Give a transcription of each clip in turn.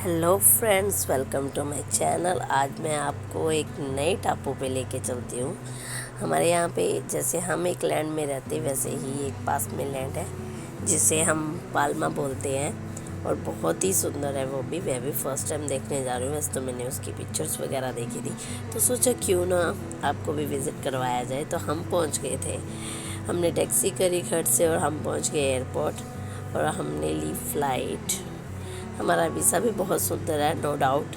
Hello friends, welcome to my channel. आज मैं आपको एक नए टापू पे लेके चलती हूँ। हमारे यहाँ पे जैसे हम एक लैंड में रहते वैसे ही एक पास में लैंड है जिसे हम पाल्मा बोलते हैं और बहुत ही सुंदर है। वो भी फर्स्ट टाइम देखने जा रही हूँ। वैसे तो मैंने उसकी पिक्चर्स वगैरह देखी थी, तो सोचा क्यों ना आपको भी विज़िट करवाया जाए। तो हम पहुँच गए थे, हमने टैक्सी करी घर से और हम पहुँच गए एयरपोर्ट और हमने ली फ़्लाइट। हमारा वीज़ा भी बहुत सुंदर है, नो डाउट।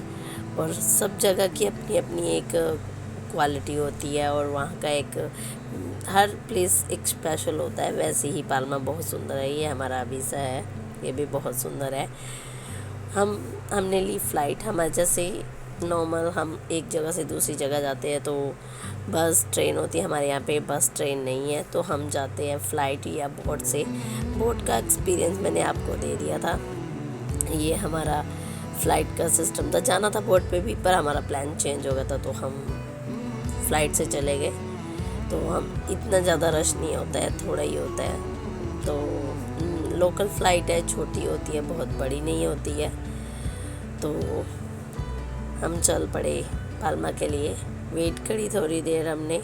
और सब जगह की अपनी अपनी एक क्वालिटी होती है और वहाँ का एक हर प्लेस एक स्पेशल होता है। वैसे ही पाल्मा बहुत सुंदर है। ये हमारा वीज़ा है, ये भी बहुत सुंदर है। हमने ली फ़्लाइट। हमारे जैसे नॉर्मल हम एक जगह से दूसरी जगह जाते हैं तो बस ट्रेन होती है, हमारे यहाँ पे बस ट्रेन नहीं है, तो हम जाते हैं फ़्लाइट या बोट से। बोट का एक्सपीरियंस मैंने आपको दे दिया था। ये हमारा फ़्लाइट का सिस्टम था। जाना था बोट पे भी, पर हमारा प्लान चेंज हो गया था तो हम फ़्लाइट से चले गए। तो हम इतना ज़्यादा रश नहीं होता है, थोड़ा ही होता है। तो लोकल फ़्लाइट है, छोटी होती है, बहुत बड़ी नहीं होती है। तो हम चल पड़े पाल्मा के लिए। वेट करी थोड़ी देर हमने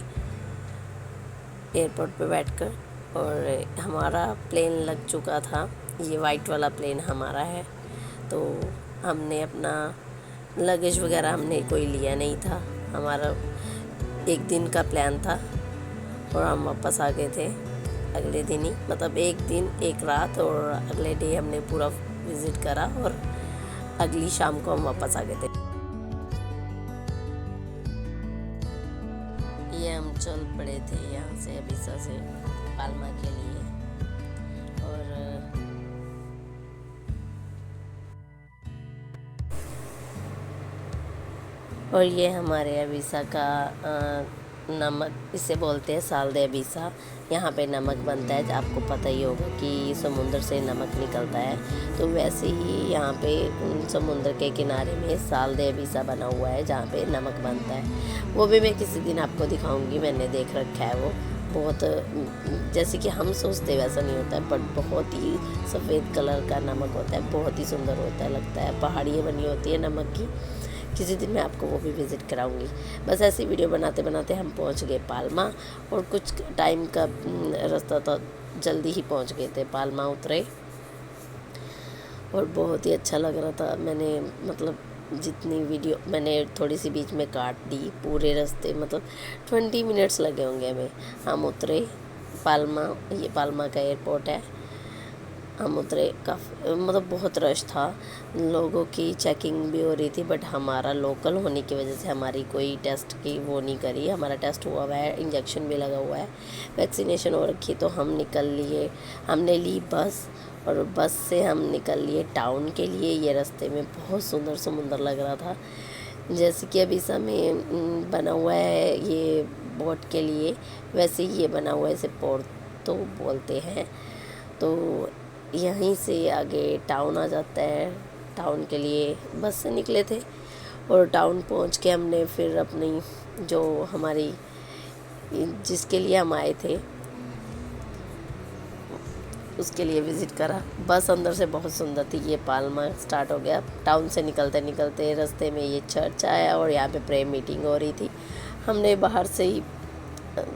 एयरपोर्ट पे बैठकर और हमारा प्लेन लग चुका था। ये वाइट वाला प्लेन हमारा है। तो हमने अपना लगेज वगैरह हमने कोई लिया नहीं था। हमारा एक दिन का प्लान था और हम वापस आ गए थे अगले दिन ही, मतलब एक दिन एक रात, और अगले डे हमने पूरा विज़िट करा और अगली शाम को हम वापस आ गए थे। ये हम चल पड़े थे यहाँ से अबिसा से पाल्मा के लिए। और ये हमारे अबिसा का नमक, इसे बोलते हैं साल दे अबिसा। यहाँ पे नमक बनता है, आपको पता ही होगा कि समुंदर से नमक निकलता है। तो वैसे ही यहाँ पे समुंदर के किनारे में साल दे अबिसा बना हुआ है जहाँ पे नमक बनता है। वो भी मैं किसी दिन आपको दिखाऊंगी, मैंने देख रखा है। वो बहुत जैसे कि हम सोचते वैसा नहीं होता है, बट बहुत ही सफ़ेद कलर का नमक होता है, बहुत ही सुंदर होता है, लगता है पहाड़ियाँ बनी होती है नमक की। किसी दिन मैं आपको वो भी विज़िट कराऊंगी। बस ऐसी वीडियो बनाते बनाते हम पहुंच गए पाल्मा और कुछ टाइम का रास्ता था, जल्दी ही पहुंच गए थे। पाल्मा उतरे और बहुत ही अच्छा लग रहा था। मैंने मतलब जितनी वीडियो मैंने थोड़ी सी बीच में काट दी, पूरे रास्ते मतलब 20 मिनट्स लगे होंगे हमें। हम उतरे पाल्मा, ये पाल्मा का एयरपोर्ट है। हम उतरे, काफ़ी मतलब बहुत रश था, लोगों की चेकिंग भी हो रही थी, बट हमारा लोकल होने की वजह से हमारी कोई टेस्ट की वो नहीं करी। हमारा टेस्ट हुआ हुआ है, इंजेक्शन भी लगा हुआ है, वैक्सीनेशन हो रखी। तो हम निकल लिए, हमने ली बस और बस से हम निकल लिए टाउन के लिए। ये रास्ते में बहुत सुंदर समुंदर लग रहा था, जैसे कि अभी समय बना हुआ है ये बोट के लिए, वैसे ही ये बना हुआ है, इसे पोर्तो बोलते हैं। तो यहीं से आगे टाउन आ जाता है। टाउन के लिए बस से निकले थे और टाउन पहुंच के हमने फिर अपनी जो हमारी जिसके लिए हम आए थे उसके लिए विज़िट करा। बस अंदर से बहुत सुंदर थी। ये पाल्मा स्टार्ट हो गया। टाउन से निकलते निकलते रास्ते में ये चर्च आया और यहाँ पे प्रेयर मीटिंग हो रही थी। हमने बाहर से ही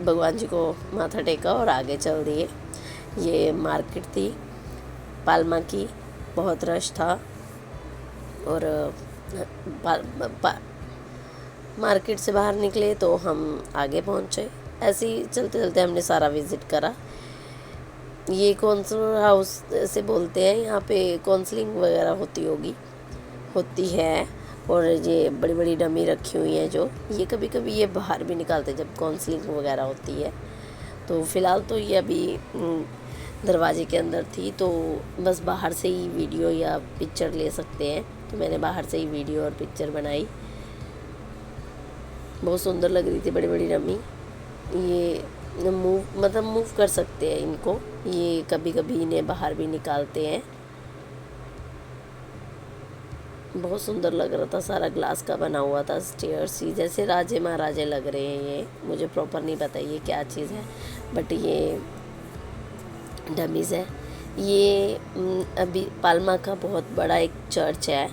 भगवान जी को माथा टेका और आगे चल दिए। ये मार्केट थी पाल्मा की, बहुत रश था और मार्केट से बाहर निकले तो हम आगे पहुँचे। ऐसे ही चलते चलते हमने सारा विज़िट करा। ये काउंसलर हाउस से बोलते हैं, यहाँ पे काउंसलिंग वगैरह होती है। और ये बड़ी बड़ी डमी रखी हुई हैं जो ये कभी कभी ये बाहर भी निकालते जब काउंसलिंग वगैरह होती है। तो फ़िलहाल तो ये अभी दरवाजे के अंदर थी, तो बस बाहर से ही वीडियो या पिक्चर ले सकते हैं। तो मैंने बाहर से ही वीडियो और पिक्चर बनाई। बहुत सुंदर लग रही थी, बड़ी बड़ी डमी। ये मूव कर सकते हैं इनको, ये कभी कभी इन्हें बाहर भी निकालते हैं। बहुत सुंदर लग रहा था, सारा ग्लास का बना हुआ था, स्टेयर्स ही जैसे राजे महाराजे लग रहे हैं। ये मुझे प्रॉपर नहीं पता ये क्या चीज़ है, बट ये डमीज़ है। ये अभी पाल्मा का बहुत बड़ा एक चर्च है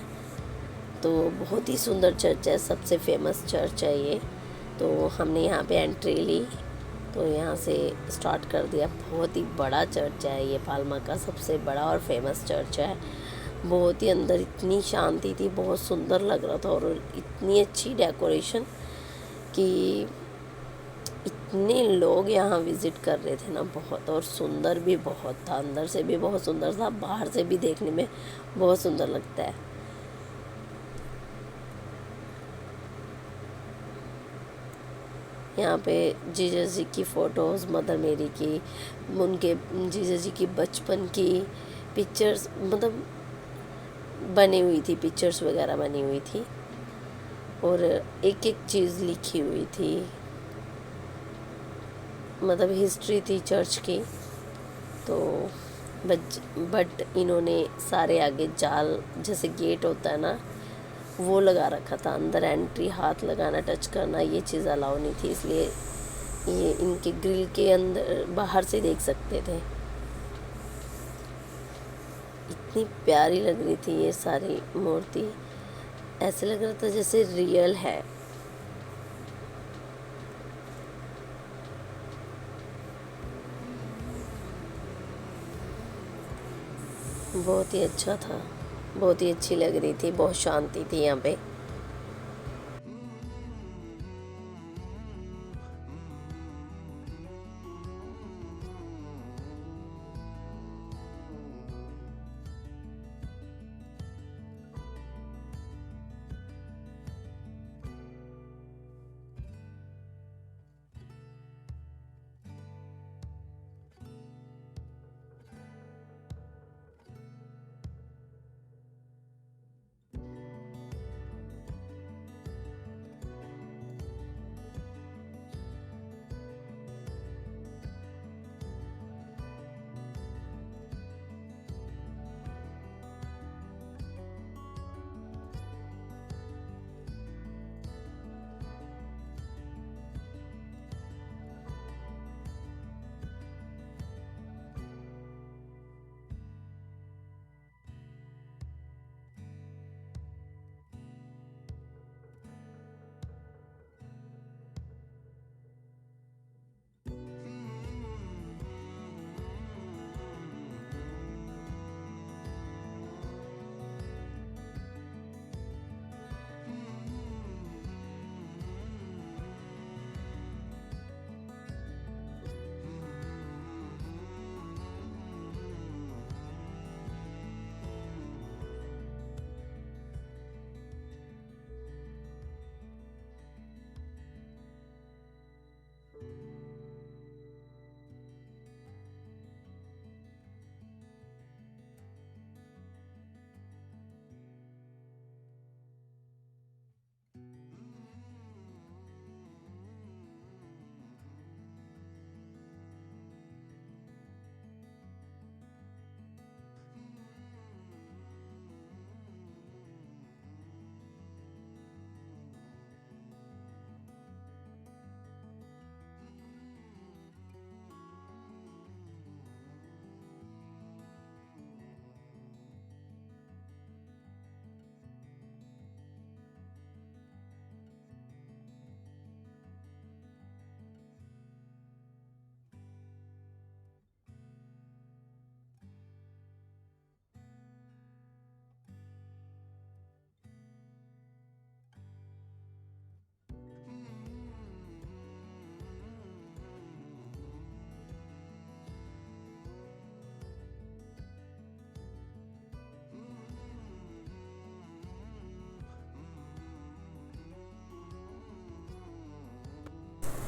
तो बहुत ही सुंदर चर्च है, सबसे फेमस चर्च है ये। तो हमने यहाँ पे एंट्री ली, तो यहाँ से स्टार्ट कर दिया। बहुत ही बड़ा चर्च है ये, पाल्मा का सबसे बड़ा और फेमस चर्च है। बहुत ही अंदर इतनी शांति थी, बहुत सुंदर लग रहा था और इतनी अच्छी डेकोरेशन कि इतने लोग यहाँ विज़िट कर रहे थे ना, बहुत। और सुंदर भी बहुत था, अंदर से भी बहुत सुंदर था, बाहर से भी देखने में बहुत सुंदर लगता है। यहाँ पे जीसस जी की फ़ोटोज़, मदर मेरी की, उनके जीसस जी की बचपन की पिक्चर्स मतलब बनी हुई थी, पिक्चर्स वगैरह बनी हुई थी और एक एक चीज़ लिखी हुई थी, मतलब हिस्ट्री थी चर्च की। तो बट इन्होंने सारे आगे जाल जैसे गेट होता है ना, वो लगा रखा था। अंदर एंट्री, हाथ लगाना, टच करना, ये चीज़ अलाउ नहीं थी, इसलिए ये इनके ग्रिल के अंदर बाहर से देख सकते थे। इतनी प्यारी लग रही थी ये सारी मूर्ति, ऐसे लग रहा था जैसे रियल है। बहुत ही अच्छा था, बहुत ही अच्छी लग रही थी, बहुत शांति थी यहाँ पे।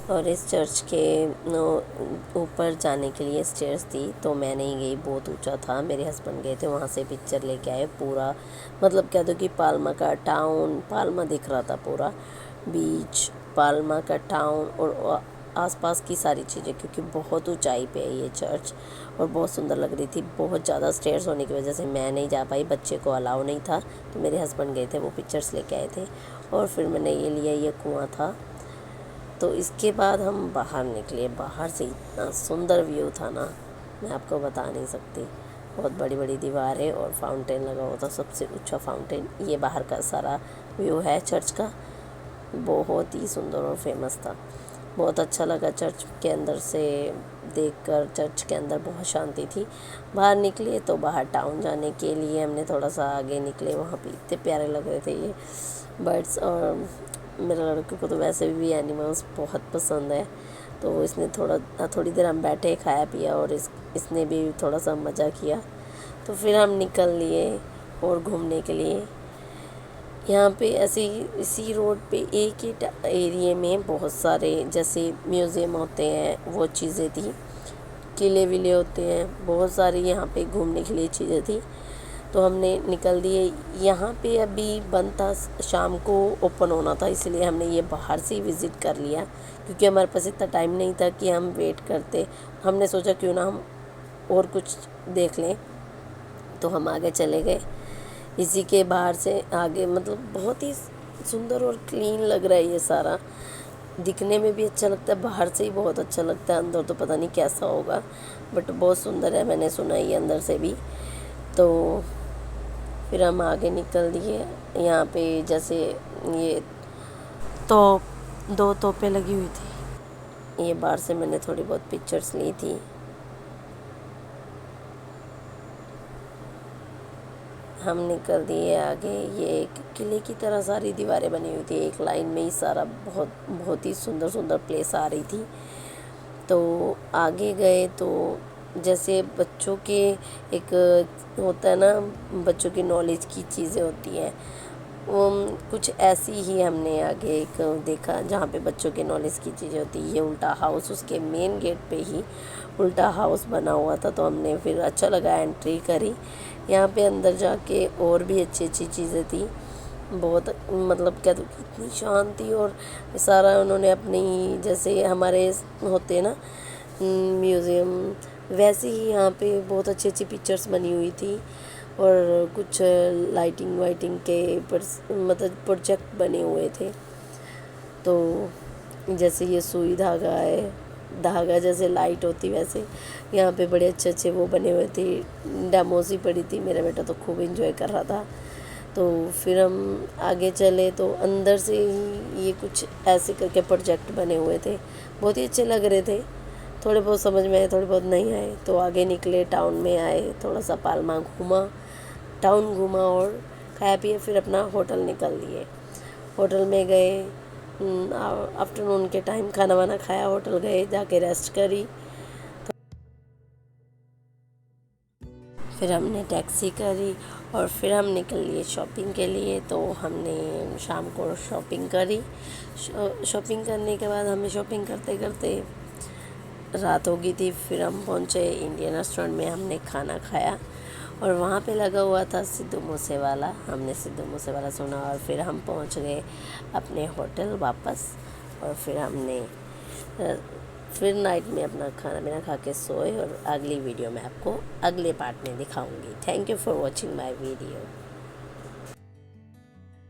और इस चर्च के ऊपर जाने के लिए स्टेयर्स थी, तो मैं नहीं गई, बहुत ऊंचा था। मेरे हस्बैंड गए थे, वहाँ से पिक्चर लेके आए। पूरा मतलब कह दो कि पाल्मा का टाउन, पाल्मा दिख रहा था, पूरा बीच, पाल्मा का टाउन और आसपास की सारी चीज़ें, क्योंकि बहुत ऊंचाई पे है ये चर्च और बहुत सुंदर लग रही थी। बहुत ज़्यादा स्टेयर्स होने की वजह से मैं नहीं जा पाई, बच्चे को अलाउ नहीं था, तो मेरे हस्बैंड गए थे, वो पिक्चर्स लेके आए थे। और फिर मैंने ये लिया, ये कुआं था। तो इसके बाद हम बाहर निकले। बाहर से इतना सुंदर व्यू था ना, मैं आपको बता नहीं सकती। बहुत बड़ी बड़ी दीवारें और फाउंटेन लगा हुआ था, सबसे ऊंचा फाउंटेन। ये बाहर का सारा व्यू है चर्च का, बहुत ही सुंदर और फेमस था। बहुत अच्छा लगा चर्च के अंदर से देखकर। चर्च के अंदर बहुत शांति थी। बाहर निकले तो बाहर टाउन जाने के लिए हमने थोड़ा सा आगे निकले। वहाँ पे इतने प्यारे लग रहे थे ये बर्ड्स, और मेरे लड़के को तो वैसे भी एनिमल्स बहुत पसंद है, तो इसने थोड़ी देर हम बैठे, खाया पिया, और इसने भी थोड़ा सा मज़ा किया। तो फिर हम निकल लिए और घूमने के लिए। यहाँ पे ऐसे इसी रोड पे एक ही एरिया में बहुत सारे जैसे म्यूज़ियम होते हैं वो चीज़ें थी, किले विले होते हैं, बहुत सारी यहाँ पे घूमने के लिए चीज़ें थी। तो हमने निकल दिए। यहाँ पे अभी बंद था, शाम को ओपन होना था, इसलिए हमने ये बाहर से ही विज़िट कर लिया, क्योंकि हमारे पास इतना टाइम नहीं था कि हम वेट करते। हमने सोचा क्यों ना हम और कुछ देख लें, तो हम आगे चले गए। इसी के बाहर से आगे मतलब बहुत ही सुंदर और क्लीन लग रहा है ये सारा, दिखने में भी अच्छा लगता है, बाहर से ही बहुत अच्छा लगता है, अंदर तो पता नहीं कैसा होगा, बट बहुत सुंदर है, मैंने सुना ये अंदर से भी। तो फिर हम आगे निकल दिए। यहाँ पे जैसे ये तो 2 तोपें लगी हुई थी, ये बाहर से मैंने थोड़ी बहुत पिक्चर्स ली थी। हम निकल दिए आगे। ये एक किले की तरह सारी दीवारें बनी हुई थी, एक लाइन में ही सारा, बहुत ही सुंदर सुंदर प्लेस आ रही थी। तो आगे गए तो जैसे बच्चों के एक होता है ना, बच्चों की नॉलेज की चीज़ें होती हैं, वो कुछ ऐसी ही हमने आगे एक देखा जहाँ पे बच्चों के नॉलेज की चीज़ें होती है। ये उल्टा हाउस, उसके मेन गेट पे ही उल्टा हाउस बना हुआ था, तो हमने फिर अच्छा लगा, एंट्री करी। यहाँ पे अंदर जाके और भी अच्छी अच्छी चीज़ें थी, बहुत मतलब क्या तो इतनी शांति, और सारा उन्होंने अपनी जैसे हमारे होते हैं ना म्यूज़ियम, वैसे ही यहाँ पे बहुत अच्छी अच्छी पिक्चर्स बनी हुई थी, और कुछ लाइटिंग वाइटिंग के मतलब प्रोजेक्ट बने हुए थे। तो जैसे ये सुई धागा है, धागा जैसे लाइट होती वैसे यहाँ पे बड़े अच्छे अच्छे वो बने हुए थे, डेमोज ही पड़ी थी। मेरा बेटा तो खूब एंजॉय कर रहा था। तो फिर हम आगे चले तो अंदर से ही ये कुछ ऐसे करके प्रोजेक्ट बने हुए थे, बहुत ही अच्छे लग रहे थे। थोड़े बहुत समझ में आए, थोड़े बहुत नहीं आए। तो आगे निकले, टाउन में आए, थोड़ा सा पाल्मा घूमा, टाउन घूमा और खाया पिया, फिर अपना होटल निकल दिए। होटल में गए, आफ्टरनून के टाइम खाना वाना खाया, होटल गए, जाके रेस्ट करी। फिर हमने टैक्सी करी और फिर हम निकल लिए शॉपिंग के लिए। तो हमने शाम को शॉपिंग करी। शॉपिंग करने के बाद हमें शॉपिंग करते करते रात हो गई थी। फिर हम पहुँचे इंडियन रेस्टोरेंट में, हमने खाना खाया और वहाँ पे लगा हुआ था सिद्धू मूसेवाला। हमने सिद्धू मूसेवाला सुना और फिर हम पहुँच गए अपने होटल वापस। और फिर नाइट में अपना खाना पीना खा के सोए। और अगली वीडियो में आपको अगले पार्ट में दिखाऊंगी। Thank you for watching my video.